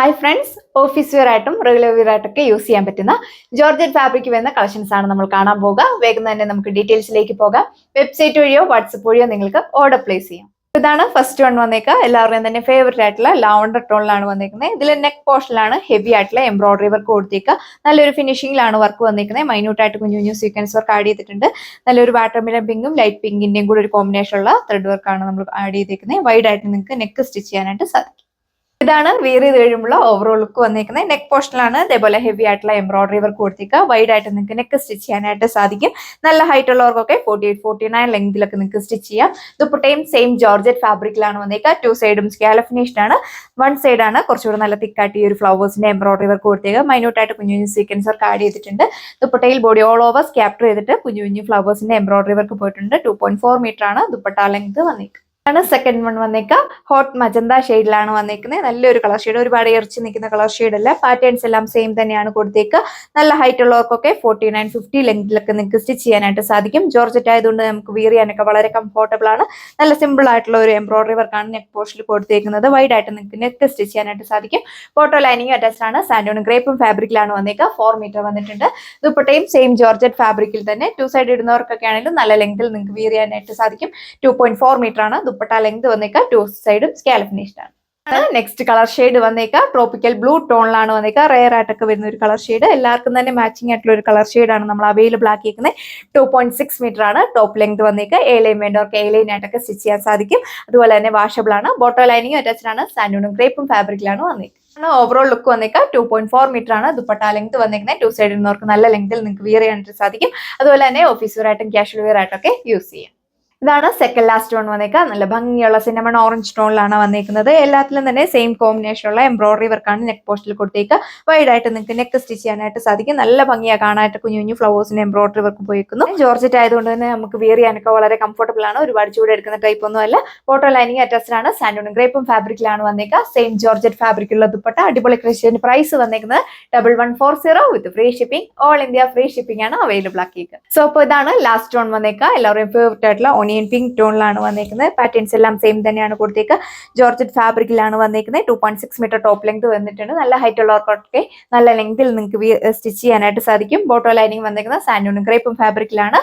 Hi friends, office wear ആയിട്ടും regular wear ആയിട്ടൊക്കെ use ചെയ്യാൻ പറ്റുന്ന ജോർജറ്റ് ഫാബ്രിക് വരുന്ന കളക്ഷൻസ് ആണ് നമ്മൾ കാണാൻ പോകുക. വേഗം തന്നെ നമുക്ക് ഡീറ്റെയിൽസിലേക്ക് പോകാം. വെബ്സൈറ്റ് വഴിയോ വാട്സപ്പ് വഴിയോ നിങ്ങൾക്ക് ഓർഡർ പ്ലേസ് ചെയ്യാം. ഇതാണ് ഫസ്റ്റ് വൺ വന്നേക്കുക. എല്ലാവരുടെയും തന്നെ ഫേവറേറ്റ് ആയിട്ടുള്ള ലാവണ്ടർ ടോണിലാണ് വന്നേക്കുന്നത്. ഇതിൽ നെക്ക് പോർഷനിലാണ് ഹെവി ആയിട്ടുള്ള എംബ്രോയിഡറി വർക്ക് കൊടുത്തേക്കുക. നല്ലൊരു ഫിനിഷിംഗിലാണ് വർക്ക് വന്നേക്കുന്നത്. മൈന്യൂട്ടായിട്ട് കുഞ്ഞു കുഞ്ഞു സീക്വൻസ് വർക്ക് ആഡ് ചെയ്തിട്ടുണ്ട്. നല്ലൊരു വാട്ടർമെലൺ പിങ്കും ലൈറ്റ് പിങ്കിന്റെയും കൂടെ ഒരു കോമ്പിനേഷൻ ഉള്ള ത്രെഡ് വർക്കാണ് നമ്മൾ ആഡ് ചെയ്തേക്കുന്നത്. വൈഡ് ആയിട്ട് നിങ്ങൾക്ക് നെക്ക് സ്റ്റിച്ച് ചെയ്യാനായിട്ട് സാധിക്കും. ഇതാണ് വെയർ ചെയ്ത് കഴിയുമ്പോൾ ഓവറോൾ ലുക്ക് വന്നേക്കുന്നത്. നെക്ക് പോർഷനിലാണ് ഇതേപോലെ ഹെവി ആയിട്ടുള്ള എംബ്രോയിഡറി വർക്ക് കൊടുത്തേക്കുക. വൈഡ് ആയിട്ട് നിങ്ങൾക്ക് നെക്ക് സ്റ്റിച്ച് ചെയ്യാനായിട്ട് സാധിക്കും. നല്ല ഹൈറ്റ് ഉള്ളവർക്കൊക്കെ 48-49 ലെങ്തിലൊക്കെ നിങ്ങൾക്ക് സ്റ്റിച്ച് ചെയ്യാം. ദുപ്പട്ടയും സെയിം ജോർജറ്റ് ഫാബ്രിക്കിലാണ് വന്നേക്കുക. 2 സൈഡും സ്കാലപ്പ് ഫിനിഷ്ഡ് ആണ്. 1 സൈഡാണ് കുറച്ചുകൂടെ നല്ല തിക്കായിട്ട് ഈ ഒരു ഫ്ലവേഴ്സിന്റെ എംബ്രോയിഡറി വർക്ക് കൊടുത്തേക്കുക. മൈന്യൂട്ടായിട്ട് കുഞ്ഞു കുഞ്ഞു സീക്വൻസ് വർക്ക് ആഡ് ചെയ്തിട്ടുണ്ട്. ദുപ്പട്ടയിൽ ബോഡി ഓൾ ഓവർ ക്യാപ്ചർ ചെയ്തിട്ട് കുഞ്ഞു കുഞ്ഞു ഫ്ലവേഴ്സിന്റെ എംബ്രോയിഡറി വർക്ക് പോയിട്ടുണ്ട്. 2.4 മീറ്റർ ആണ് ദുപ്പട്ട ലെങ്ത് വന്നേക്കുക. സെക്കൻഡ് വൺ വന്നേക്കുക. ഹോട്ട് മജന്ത ഷെയ്ഡിലാണ് വന്നേക്കുന്നത്. നല്ലൊരു കളർ ഷെയ്ഡ്, ഒരുപാട് ഇറച്ചി നിൽക്കുന്ന കളർ ഷെയ്ഡ് അല്ല. പാറ്റേൺസ് എല്ലാം സെയിം തന്നെയാണ് കൊടുത്തേക്കുക. നല്ല ഹൈറ്റ് ഉള്ളവർക്കൊക്കെ 49-50 ലെങ്തിലൊക്കെ നിങ്ങൾക്ക് സ്റ്റിച്ച് ചെയ്യാനായിട്ട് സാധിക്കും. ജോർജറ്റ് ആയതുകൊണ്ട് നമുക്ക് വിയർ ചെയ്യാനൊക്കെ വളരെ കംഫോർട്ടബിൾ ആണ്. നല്ല സിമ്പിൾ ആയിട്ടുള്ള ഒരു എംബ്രോയിഡറി വർക്കാണ് നെക്ക് പോർഷനിൽ കൊടുത്തേക്കുന്നത്. വൈഡ് ആയിട്ട് നിങ്ങൾക്ക് നെക്ക് സ്റ്റിച്ച് ചെയ്യാനായിട്ട് സാധിക്കും. ഫോട്ടോ ലൈനിങ് അറ്റാച്ച്ഡ് ആണ്. സാൻഡോണും ഗ്രേപ്പും ഫാബ്രിക്കിലാണ് വന്നേക്കുക. 4 മീറ്റർ വന്നിട്ടുണ്ട്. ദുപ്പട്ടയും സെയിം ജോർജറ്റ് ഫാബ്രിക്കിൽ തന്നെ 2 സൈഡ് ഇടുന്നവർക്കൊക്കെ ആണെങ്കിലും നല്ല ലെങ്തിൽ നിങ്ങൾക്ക് വിയർ ചെയ്യാനായിട്ട് സാധിക്കും. 2.4 മീറ്റർ ആണ് ദുപ്പട്ട ലെങ്ത് വന്നേക്കുക. 2 സൈഡും സ്കാലപ്പ് ഫിനിഷ്ഡ് ആണ്. നെക്സ്റ്റ് കളർ ഷെയ്ഡ് വന്നേക്കുക. ട്രോപ്പിക്കൽ ബ്ലൂ ടോണിലാണ് വന്നേക്കുക. റെയർ ആയിട്ടൊക്കെ വരുന്ന ഒരു കളർ ഷെയ്ഡ്. എല്ലാവർക്കും തന്നെ മാച്ചിങ് ആയിട്ടുള്ള ഒരു കളർ ഷെയ്ഡാണ് നമ്മൾ അവൈലബിൾ ആക്കിയിരിക്കുന്നത്. 2.6 മീറ്റർ ആണ് ടോപ്പ് ലെങ്ത് വന്നേക്കുക. എ ലൈൻ വേണ്ടവർക്ക് എ ലൈൻ ആയിട്ടൊക്കെ സ്റ്റിച്ച് ചെയ്യാൻ സാധിക്കും. അതുപോലെ തന്നെ വാഷബിൾ ആണ്. ബോട്ടോ ലൈനിങ് അറ്റാച്ച്ഡ് ആണ്. സാൻഡൂണും ഗ്രേപ്പും ഫാബ്രിക്കിലാണ് വന്നേക്കുക. ഓവറോൾ ലുക്ക് വന്നേക്കുക. 2.4 മീറ്റർ ആണ് ദുപ്പട്ട ലെങ്ത് വന്നേക്കുന്നത്. 2 സൈഡിൽ നിന്നവർക്ക് നല്ല ലെങ്തിൽ നിങ്ങൾക്ക് വിയർ ചെയ്യാനായിട്ട് സാധിക്കും. അതുപോലെ തന്നെ ഓഫീസ് വെയർ ആയിട്ടും കാഷ്വൽ വെയർ ആയിട്ടൊക്കെ യൂസ് ചെയ്യാം. ഇതാണ് സെക്കൻഡ് ലാസ്റ്റ് ടോൺ വന്നേക്കുക. നല്ല ഭംഗിയുള്ള സിനമൺ ഓറഞ്ച് ടോണിലാണ് വന്നേക്കുന്നത്. എല്ലാത്തിലും തന്നെ സെയിം കോമ്പിനേഷനുള്ള എംബ്രോയിഡറി വർക്കാണ് നെക്ക് പോസ്റ്റിൽ കൊടുത്തേക്കുക. വൈഡ് ആയിട്ട് നിങ്ങൾക്ക് നെക്ക് സ്റ്റിച്ച് ചെയ്യാനായിട്ട് സാധിക്കും. നല്ല ഭംഗിയാണ് കാണാനായിട്ട്. കുഞ്ഞു കുഞ്ഞു ഫ്ലവേഴ്സിന് എംബ്രോയിഡറി വർക്ക് പോയിരിക്കുന്നു. ജോർജറ്റ് ആയതുകൊണ്ട് തന്നെ നമുക്ക് വിയർ ചെയ്യാനൊക്കെ വളരെ കംഫർട്ടബിൾ ആണ്. ഒരുപാട് ചൂടെടുക്കുന്ന ടൈപ്പ് ഒന്നും അല്ല. ഫോട്ടോ ലൈനിങ് അറ്റാച്ച്ഡ് ആണ്. സാൻഡൂണും ഗ്രേപ്പും ഫാബ്രിക്കിലാണ് വന്നേക്കുക. സെയിം ജോർജറ്റ് ഫാബ്രിക്കുള്ള ദുപ്പട്ട. അടിപൊളി ക്രിസ്ത്യൻ പ്രൈസ് വന്നേക്കുന്നത് 1140 with free shipping. All India free shipping ആണ് അവൈലബിൾ ആക്കിയത്. സോ അപ്പോൾ ഇതാണ് ലാസ്റ്റ് ടോൺ വന്നേക്കുക. എല്ലാവരും ഫേവറേറ്റ് ആയിട്ടുള്ള ഓണിയൻ പിങ്ക് ടോണിലാണ് വന്നേക്കുന്നത്. പാറ്റേൺസ് എല്ലാം സെയിം തന്നെയാണ് കൊടുത്തേക്കുക. ജോർജറ്റ് ഫാബ്രിക്കിലാണ് വന്നേക്കുന്നത്. 2.6 മീറ്റർ ടോപ്പ് ലെങ്ത് വന്നിട്ടുണ്ട്. നല്ല ഹൈറ്റ് ഉള്ളവർക്കൊക്കെ നല്ല ലെങ്തിൽ നിങ്ങൾക്ക് സ്റ്റിച്ച് ചെയ്യാനായിട്ട് സാധിക്കും. ബോട്ടോ ലൈനിങ് വന്നേക്കുന്നത് സാൻഡൂണും ഗ്രേപ്പും ഫാബ്രിക്കിലാണ്.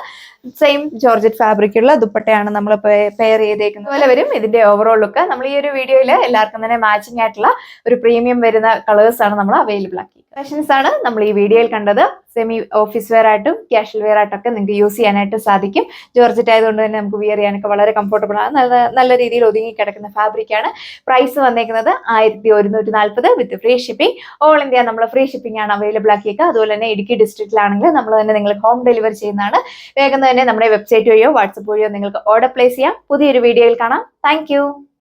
സെയിം ജോർജറ്റ് ഫാബ്രിക്കുള്ള ദുപ്പട്ടയാണ് നമ്മൾ പെയർ ചെയ്തേക്കുന്നത്. അതുപോലെ വരും ഇതിന്റെ ഓവറോൾ ലുക്ക്. നമ്മൾ ഈ ഒരു വീഡിയോയിൽ എല്ലാവർക്കും തന്നെ മാച്ചിങ് ആയിട്ടുള്ള ഒരു പ്രീമിയം വരുന്ന കളേഴ്സ് ആണ് നമ്മൾ അവൈലബിൾ ആക്കി. കളക്ഷൻസ് ആണ് നമ്മൾ ഈ വീഡിയോയിൽ കണ്ടത്. സെമി ഓഫീസ് വെയർ ആയിട്ടും കാഷ്വൽ വെയർ ആയിട്ടൊക്കെ നിങ്ങൾക്ക് യൂസ് ചെയ്യാനായിട്ട് സാധിക്കും. ജോർജറ്റ് ആയതുകൊണ്ട് തന്നെ നമുക്ക് വിയർ ചെയ്യാനൊക്കെ വളരെ കംഫർട്ടബിൾ ആണ്. നല്ല രീതിയിൽ ഒതുങ്ങി കിടക്കുന്ന ഫാബ്രിക് ആണ്. പ്രൈസ് വന്നേക്കുന്നത് 1140 with free shipping. All India നമ്മൾ ഫ്രീ ഷിപ്പിംഗ് ആണ് അവൈലബിൾ ആക്കിയേക്കുക. അതുപോലെ തന്നെ ഇടുക്കി ഡിസ്ട്രിക്റ്റിലാണെങ്കിൽ നമ്മൾ തന്നെ നിങ്ങൾക്ക് ഹോം ഡെലിവറി ചെയ്യുന്നതാണ്. വേഗം തന്നെ നമ്മുടെ വെബ്സൈറ്റ് വഴിയോ വാട്സപ്പ് വഴിയോ നിങ്ങൾക്ക് ഓർഡർ പ്ലേസ് ചെയ്യാം. പുതിയൊരു വീഡിയോയിൽ കാണാം. താങ്ക്